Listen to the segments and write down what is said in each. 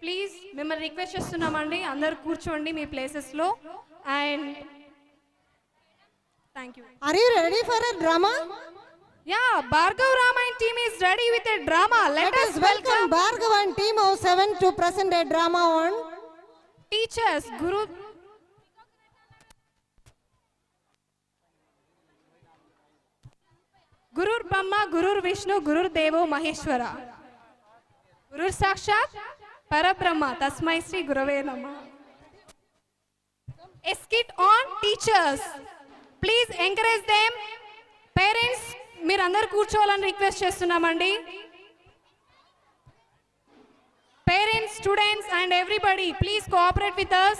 Please మిమ్మల్ని request చేస్తున్నామండి, అందరు కూర్చోండి మీ ప్లేసెస్లో. And thank you. Are you ready for a drama? Yeah, Bhargav Ramayana team is ready with a drama. Let us welcome Bhargav and team of 7 to present a drama on teachers, Gurur Brahma, Gurur Vishnu, Gurur Devo Maheshwara. Gurur Sakshat, Parabrahma, Tasmai Sri Gurave Namah. A skit on teachers. Please encourage them. Parents, మీరందరూ కూర్చోవాలని request చేస్తున్నామండి. Parents, students and everybody, please cooperate with us.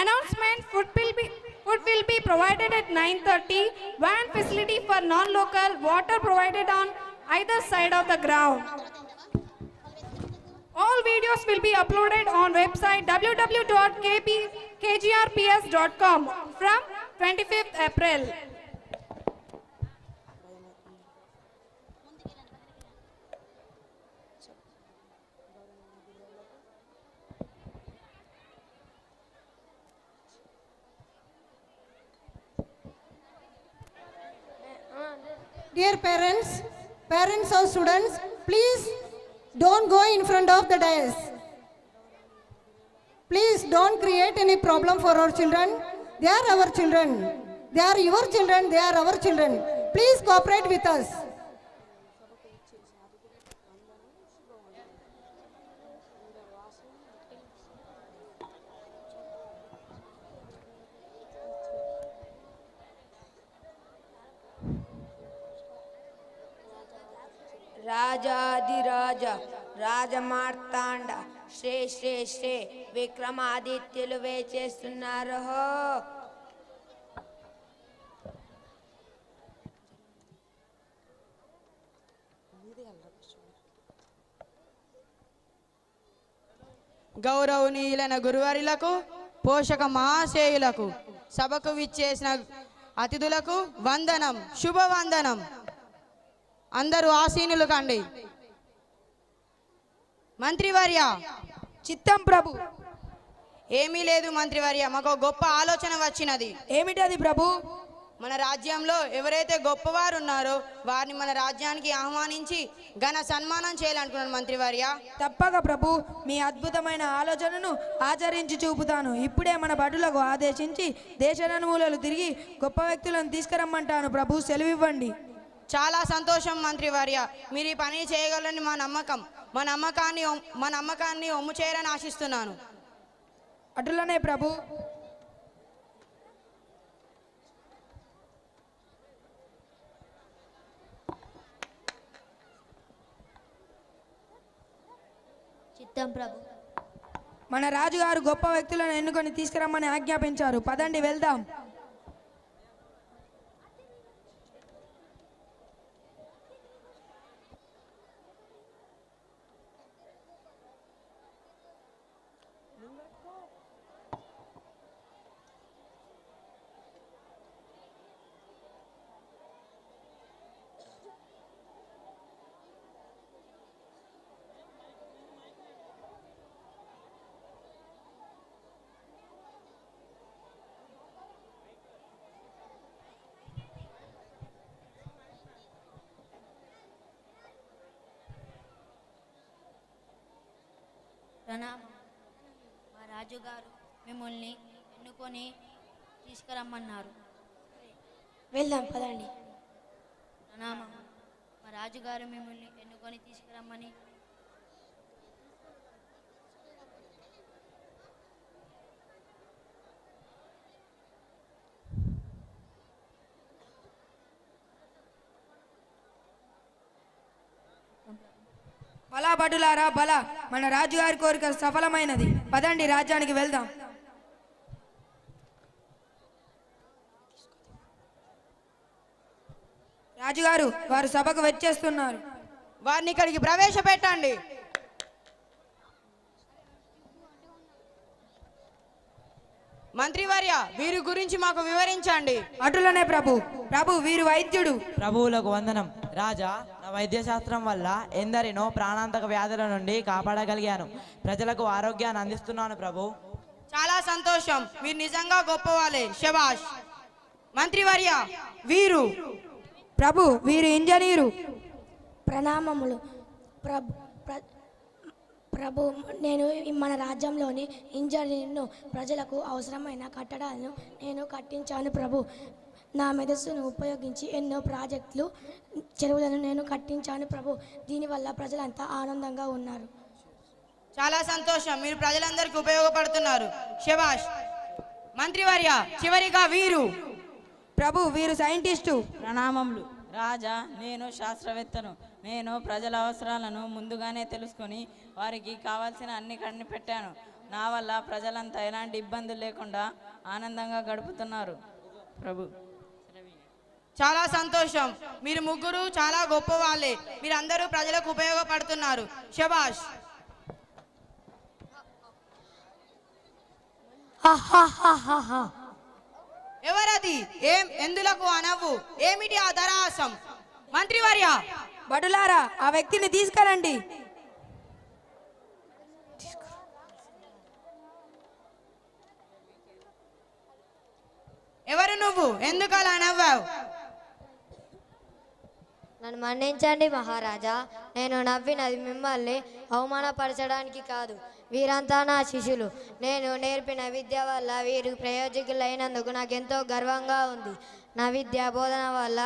Announcement: food will be provided at 9:30. Van facility for non-local. Water provided on either side of the ground. All videos will be uploaded on website www.kgrps.com from 25th April. dear parents of students, please don't go in front of the dais. Please don't create any problem for our children. They are our children. They are your children. They are our children. Please cooperate with us. Rajadhiraja Rajamartanda Shri Shri Shri విక్రమాదిత్యులు వేచేస్తున్నారు. గౌరవనీయులైన గురువారులకు, పోషక మహాశయులకు, సభకు విచ్చేసిన అతిథులకు వందనం, శుభవందనం. అందరూ ఆసీనులు కండి. మంత్రివర్య. చిత్తం ప్రభు. ఏమీ లేదు మంత్రివర్య, మాకు గొప్ప ఆలోచన వచ్చినది. ఏమిటది ప్రభు? మన రాజ్యంలో ఎవరైతే గొప్పవారు ఉన్నారో వారిని మన రాజ్యానికి ఆహ్వానించి ఘన సన్మానం చేయాలనుకున్నాను మంత్రివర్య. తప్పక ప్రభు, మీ అద్భుతమైన ఆలోచనను ఆచరించి చూపుతాను. ఇప్పుడే మన భటులకు ఆదేశించి దేశ నలుమూలలు తిరిగి గొప్ప వ్యక్తులను తీసుకురమ్మంటాను ప్రభు, సెలవివ్వండి. చాలా సంతోషం మంత్రివర్య, మీరు ఈ పని చేయగలని మా నమ్మకాన్ని ఒమ్ము చేయరని ఆశిస్తున్నాను. అటులనే ప్రభు. చిత్తం ప్రభు. మన రాజుగారు గొప్ప వ్యక్తులను ఎన్నుకొని తీసుకురమ్మని ఆజ్ఞాపించారు. పదండి వెళ్దాం. ప్రణామం. మా రాజుగారు మిమ్మల్ని ఎన్నుకొని తీసుకురమ్మన్నారు. వెళ్దాం పదండి. ప్రణామం. మా రాజుగారు మిమ్మల్ని ఎన్నుకొని తీసుకురమ్మని. బలా భటులారా బల, మన రాజుగారి కోరిక సఫలమైనది. పదండి రాజ్యానికి వెళ్దాం. రాజుగారు వారు సభకు వచ్చేస్తున్నారు. వారిని ఇక్కడికి ప్రవేశపెట్టండి. మంత్రివర్య, మంత్రివర్య వీరి గురించి మాకు వివరించండి. అటులనే ప్రభు. ప్రభు వీరు వైద్యుడు. ప్రభువులకు వందనం. రాజా, నా వైద్యశాస్త్రం వల్ల ఎందరినో ప్రాణాంతక వ్యాధుల నుండి కాపాడగలిగాను. ప్రజలకు ఆరోగ్యాన్ని అందిస్తున్నాను ప్రభు. చాలా సంతోషం, మీరు నిజంగా గొప్పవాళ్ళే. శభాష్. మంత్రివర్య వీరు ప్రభు వీరు ఇంజనీరు. ప్రణామములు ప్రభు. ప్రభు, నేను మన రాజ్యంలోని ఇంజనీర్ను. ప్రజలకు అవసరమైన కట్టడాలను నేను కట్టించాను ప్రభు. నా మెదస్సును ఉపయోగించి ఎన్నో ప్రాజెక్టులు, చెరువులను నేను కట్టించాను ప్రభు. దీనివల్ల ప్రజలంతా ఆనందంగా ఉన్నారు. చాలా సంతోషం, మీరు ప్రజలందరికీ ఉపయోగపడుతున్నారు. శభాష్. మంత్రివర్య చివరిగా వీరు ప్రభు వీరు సైంటిస్టు. ప్రణామములు రాజా, నేను శాస్త్రవేత్తను. నేను ప్రజల అవసరాలను ముందుగానే తెలుసుకొని వారికి కావాల్సిన అన్ని కనిపెట్టాను. నా వల్ల ప్రజలంతా ఎలాంటి ఇబ్బందులు లేకుండా ఆనందంగా గడుపుతున్నారు ప్రభు. చాలా సంతోషం, మీరు ముగ్గురు చాలా గొప్ప వాళ్ళే. మీరందరూ ప్రజలకు ఉపయోగపడుతున్నారు. శభాష్. ఎవరది? ఎందులకు అనవు? ఏమిటి ఆ దరహాసం? మంత్రివర్య బడులారా, ఆ వ్యక్తిని తీసుకురండి. ఎవరు నువ్వు? ఎందుకు అలా నవ్వావు? నన్ను మన్నించండి మహారాజా. నేను నవ్వినది మిమ్మల్ని అవమానపరచడానికి కాదు. వీరంతా నా శిష్యులు. నేను నేర్పిన విద్య వల్ల వీరు ప్రయోజకులైనందుకు నాకెంతో గర్వంగా ఉంది. నా విద్య బోధన వల్ల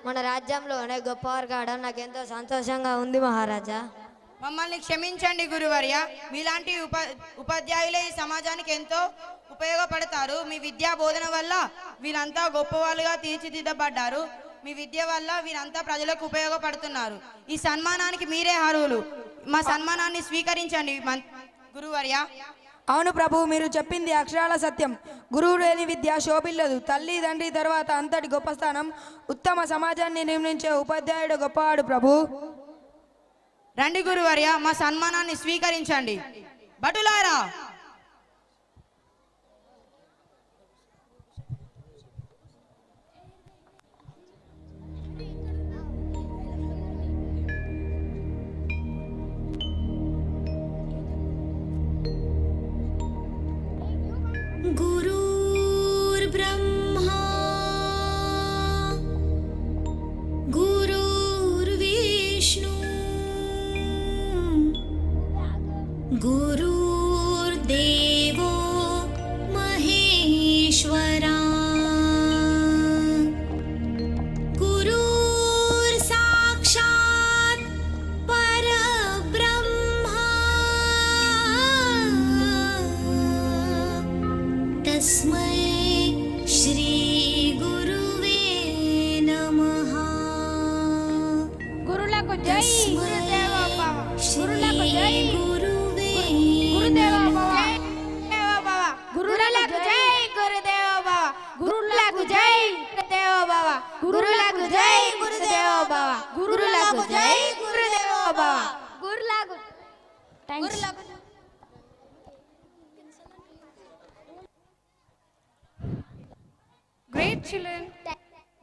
మన రాజ్యంలోనే గొప్పవారు కావడం నాకెంతో సంతోషంగా ఉంది మహారాజా. మమ్మల్ని క్షమించండి గురువర్య. మీలాంటి ఉపాధ్యాయులే ఈ సమాజానికి ఎంతో ఉపయోగపడతారు. మీ విద్యా బోధన వల్ల వీరంతా గొప్పవాళ్ళుగా తీర్చిదిద్దబడ్డారు. మీ విద్య వల్ల వీరంతా ప్రజలకు ఉపయోగపడుతున్నారు. ఈ సన్మానానికి మీరే అర్హులు. మా సన్మానాన్ని స్వీకరించండి గురువర్య. అవును ప్రభు, మీరు చెప్పింది అక్షరాల సత్యం. గురువు లేని విద్య శోభిల్లదు. తల్లి తండ్రి తర్వాత అంతటి గొప్ప స్థానం ఉత్తమ సమాజాన్ని నిర్మించే ఉపాధ్యాయుడు గొప్పవాడు ప్రభు. రండి గురువర్య, మా సన్మానాన్ని స్వీకరించండి. భటులారా गुरुर्ब्रह्मा गुरुर्विष्णु गुरुर्देवो महेश्वरा गुरुर्साक्षात् परब्रह्मा तस्मै श्री गुरुवे नमः. గురులకు జై. గురుదేవ భవ. గురులకు జై. గురువే గురుదేవ భవ. గురులకు జై. గురుదేవ భవ. గురులకు జై. గురుదేవ భవ. గురులకు జై. గురుదేవ భవ. గురులకు జై. గురుదేవ భవ. గురులకు గురులకు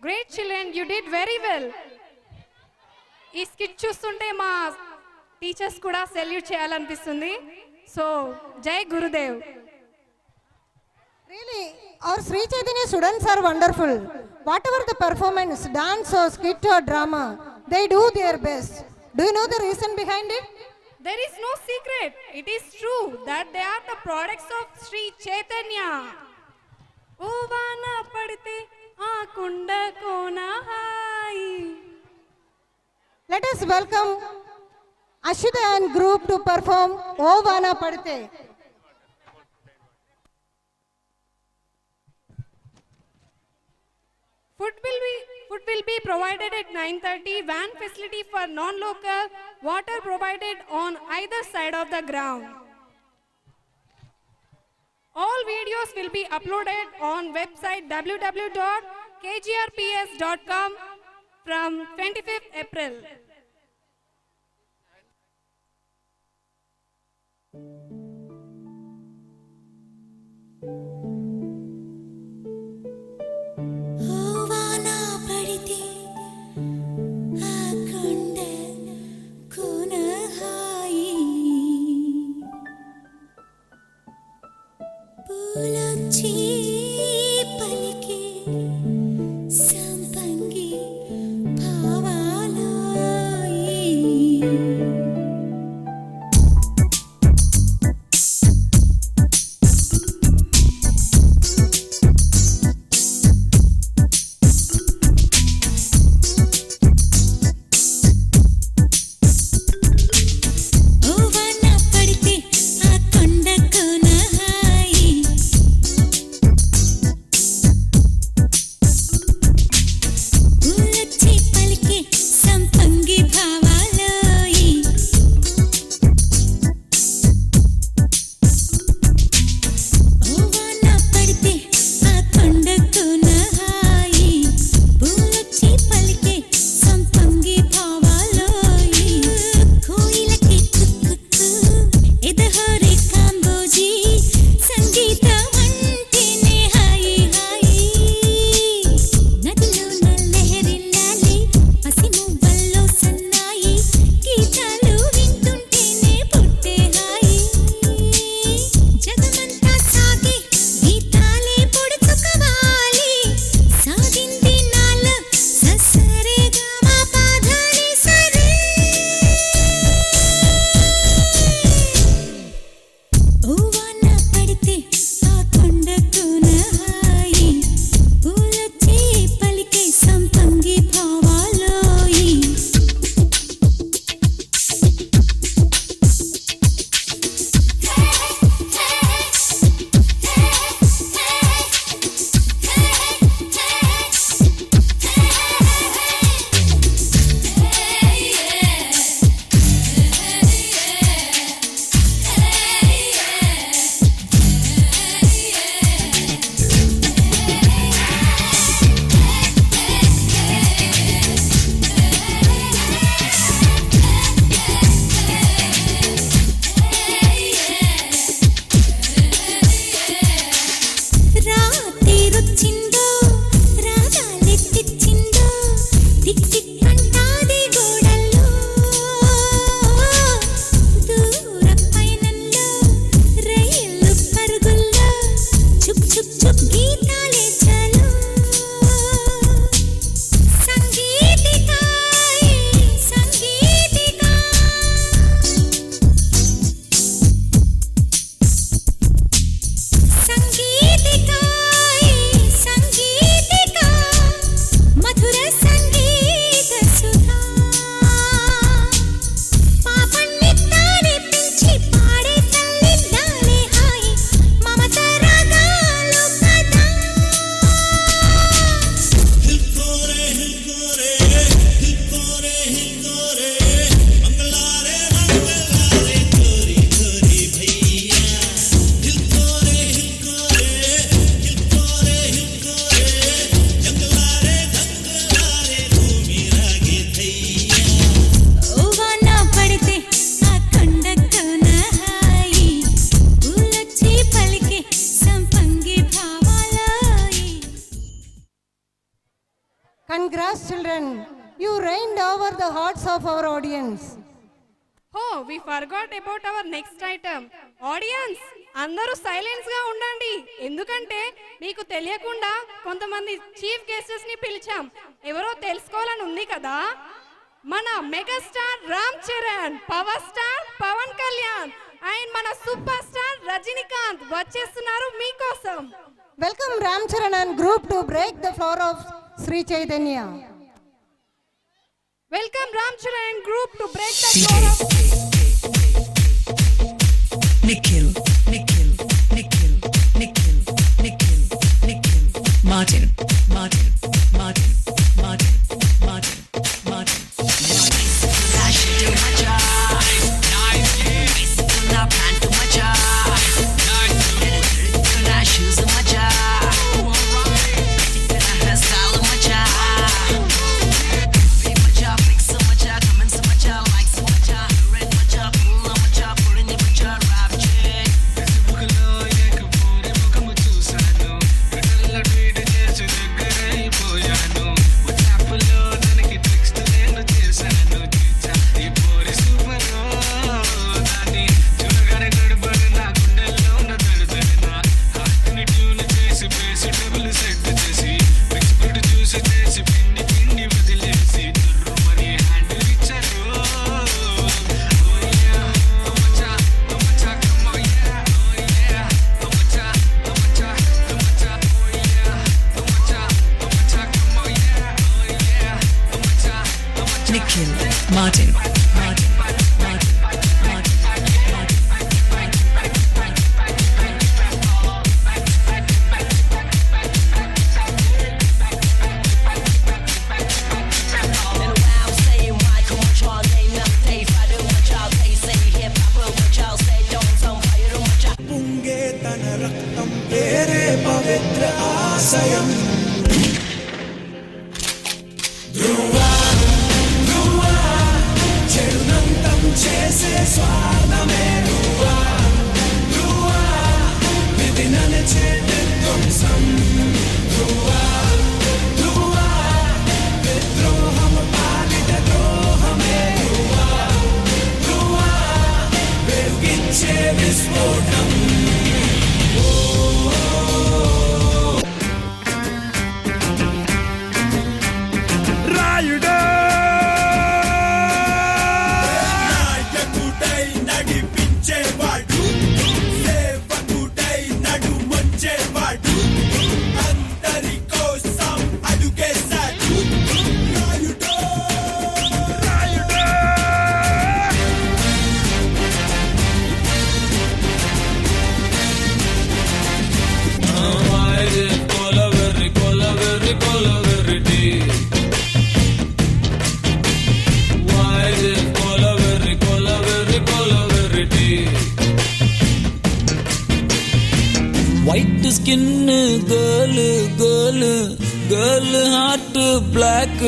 Great children, you did very well. ఈ స్కిట్ చూస్తుంటే మా టీచర్స్ కూడా సెల్యూట్ చేయాలనిపిస్తుంది. సో జై Gurudev. Really, our Sri Chaitanya students are wonderful. Whatever the performance, dance or skit or drama, they do their best. Do you know the reason behind it? There is no secret. It is true that they are the products of Sri Chaitanya. ఓ వాన పడితే ఆ కుండ కోన హాయి. Let us welcome Ashita and group to perform O Vana Padte. Food will be provided at 9:30. Van facility for non-local. Water provided on either side of the ground. All videos will be uploaded on website www.kgrps.com from 25th April. Charan, you reigned over the hearts of our audience. Oh, we forgot about our next item. Audience, అందరూ silence గా ఉండండి, ఎందుకంటే మీకు తెలియకుండా కొంతమంది chief guests ని పిలిచాం. ఎవరో తెలుసుకోవాలని ఉంది కదా. మన megastar Ram Charan, power star Pawan Kalyan and మన సూపర్ స్టార్ రజనీకాంత్ వచ్చేస్తున్నారు మీకోసం. Welcome Ram Charan and group to break the floor of Sri Chaitanya. Welcome Ram Charan and group to break the floor of Nikhil, Nikhil, Nikhil, Nikhil, Nikhil, Nikhil, Martin, Martin, Martin, Martin, Martin, Martin. Dash to my job, nice, now plan to my job, nice, gonna shoes in my job, gonna hairstyle in my job, be my job, fix in my job, comments in my job, likes in my job, red my job, pull on my job, put in my job, rap check. Nikhil, Martin, Martin, Martin, Martin, పుంగే తన రక్తం పేరే పవిత్ర ఆశయం. చెడునంతం చేసే స్వార్థమే విధి నలిచే నిర్ధ్వంసం విద్రోహం పాలిట ద్రోహమే వెలిగించే విస్ఫోటం. రాయుడా నాయకుడై నడిపించేవాడు, సేవకుడై నడుమొచ్చేవాడు, అందరి కోసం అడుగేశాడు. రాయుడా రాయుడా white skin girl girl girl heart black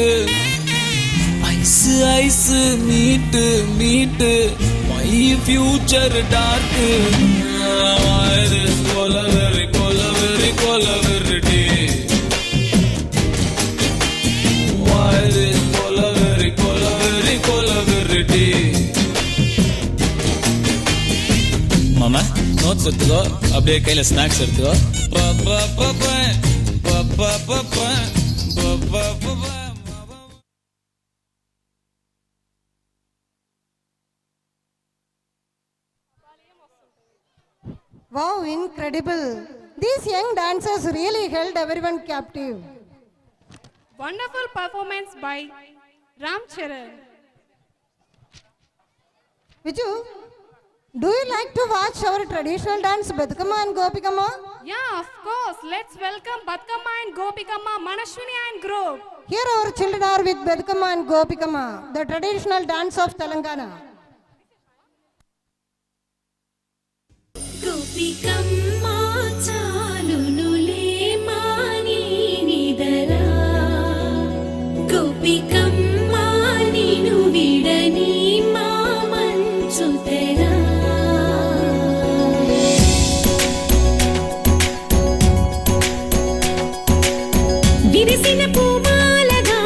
eyes eyes meet meet my future dark కొలవెర్రి కొలవెర్రి కొలవెర్రి కొలవెర్రి కొలవెర్రి కొలవెర్రి மாமா நோட்ஸ் எடுத்துக்கோ, அப்படியே கையில ஸ்நாக்ஸ் எடுத்துக்கோ. Wow, incredible. These young dancers really held everyone captive. wonderful performance by Ram Charan. Viju, do you like to watch our traditional dance Batkama and Gopikama? Yeah, of course. Let's welcome Batkama and Gopikama, Manashwini and group. Here our children are with Batkama and Gopikama, the traditional dance of Telangana. గోపికమ్మా చాలునులే మాని నిదరా, గోపికమ్మా నిను విడని మా మంచు తెరా. విరిసిన పూమాలగా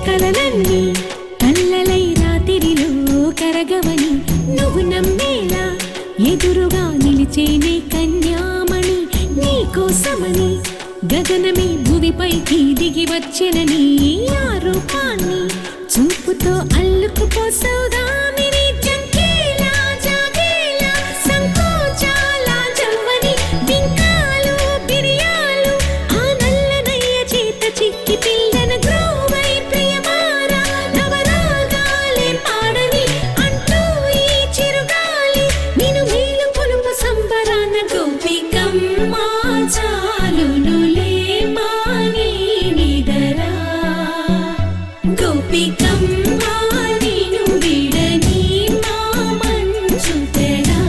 కలలన్నీ కల్లలై రాత్రిలో కరగవని నువ్వు నమ్మేలా ఎదురుగా నిలిచేనే కన్యామణి నీకోసమని గగనమే భువిపైకి దిగి వచ్చెనని ఆ రూపాన్ని చూపుతో అల్లుకుపోసౌదామిని జంకేలా జాగేలా సంకోచాల జవ్వని బింకాలు బిరియాలు ఆ నల్లనయ్య చేత చిక్కి పిల్లన గ్రోవై ప్రియమారా నవరాగాలే పాడని అంటూ ఈ చిరుగాలి నిన్ను మేలు కొలుపు సంబరాన గోపికమ్మ చాలునులే మాని నిదరా గోపికమ్మ నిన్ను విడని మా మంచు తెరా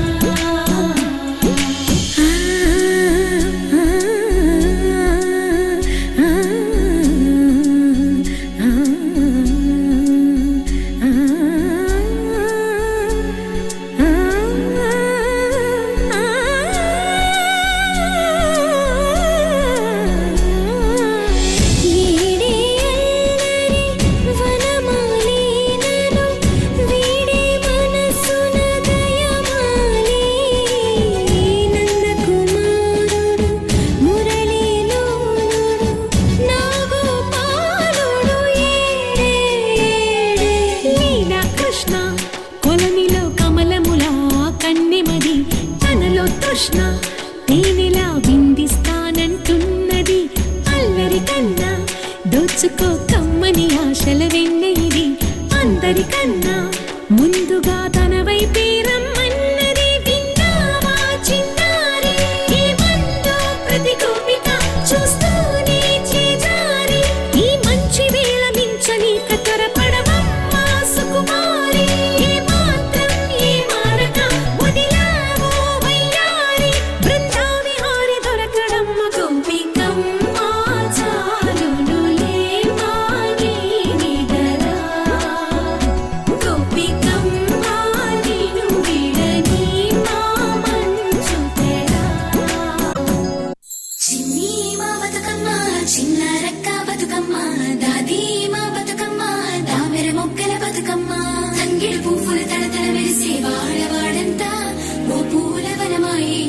కొలనిలో కమలములా కన్నెమది తనలో తృష్ణ తేనెలా విందిస్తానంటున్నది అల్లరి కన్నా దోచుకో కమ్మని ఆశల వెన్నెయిది అందరికన్నా ముందుగా తన వైపే రమ్మన్నది విన్నావా చిన్నారి ఏమందో ప్రతి గోపిక చూస్తూనే చేజారి ఈ మంచి వేళ మించనీక త్వరపడవమ్మా సుకుమారి ఏ మాత్రం ఏ మారక వదిలావో వయ్యారి బృందావిహారి దొరకడమ్మ గోపికమ్మ చాలునులే మాని నిదరా గోపికమ్మ నిన్ను విడని మా మంచు తెరా చిన్ని మా బతుకమ్మ చిన్న రక్క బతుకమ్మ దాది మా బతుకమ్మ దామెర మొగ్గల బతుకమ్మ తంగిడి పువ్వుల తడతడ మెరిసే వాడవాడంతా ఓ పూల వనమాయే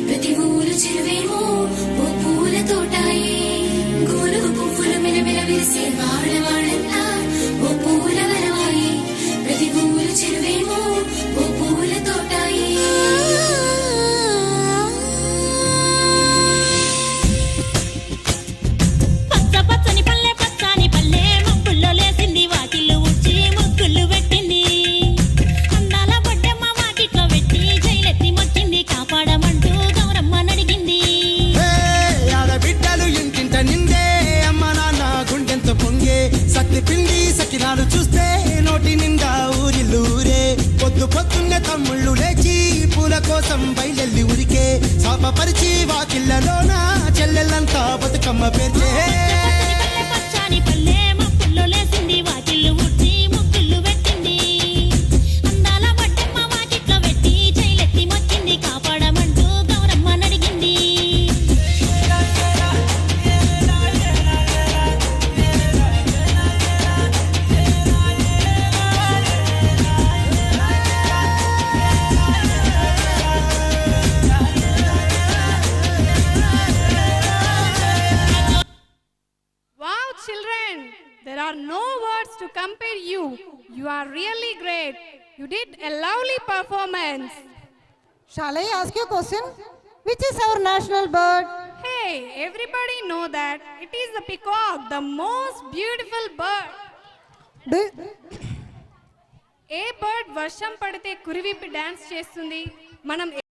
ప్రతి ఊరు చెరువేమో ఓ పూల తోటాయే గోలుగు పువ్వులు మెలమెల మెరిసే వాడవాడంతా ఓ పూల వనమాయే ప్రతి ఊరు చెరువేమో ఓ పూల తోటాయే పచ్చ పచ్చని పల్లె పచ్చని పల్లె మబ్బుల్లో లేసింది వాకిళ్ళు ఉచ్చి ముగ్గులు పెట్టింది అందాల బొడ్డమ్మ వాకిట్లో పెట్టి జైలెత్తి మొక్కింది కాపాడమంటూ గౌరమ్మ నడిగింది ఆడబిడ్డలు ఇంటింట నిందే అమ్మ నాన్న గుండెంత పొంగే సత్తి పిండి సకినాలు చూస్తే నోటి నిండా ఊరిల్లూరే పొద్దు పొద్దున్నే తమ్ముళ్ళు లేచి పూల కోసం బయలెల్లి ఉరికే శాపపరిచి వాకిళ్ళలోన చెల్లెళ్ళంతా బతుకమ్మ పేర్చే పచ్చని పల్లె మబ్బుల్లో లేసింది వాకిళ్ళు ఉచ్చి ముగ్గులు పెట్టింది అందాల బొడ్డమ్మ వాకిట్లో పెట్టి జైలెత్తి మొక్కింది కాపాడమంటూ Gauramma నడిగింది Wow, children! There are no words to compare you. You are really great. You did a lovely performance. Shall I ask you a question? Which is our national bird? Hey, everybody know that it is the peacock, the most beautiful bird. Do A bird వర్షం పడితే కురివిప్పి dance చేస్తుంది? మనం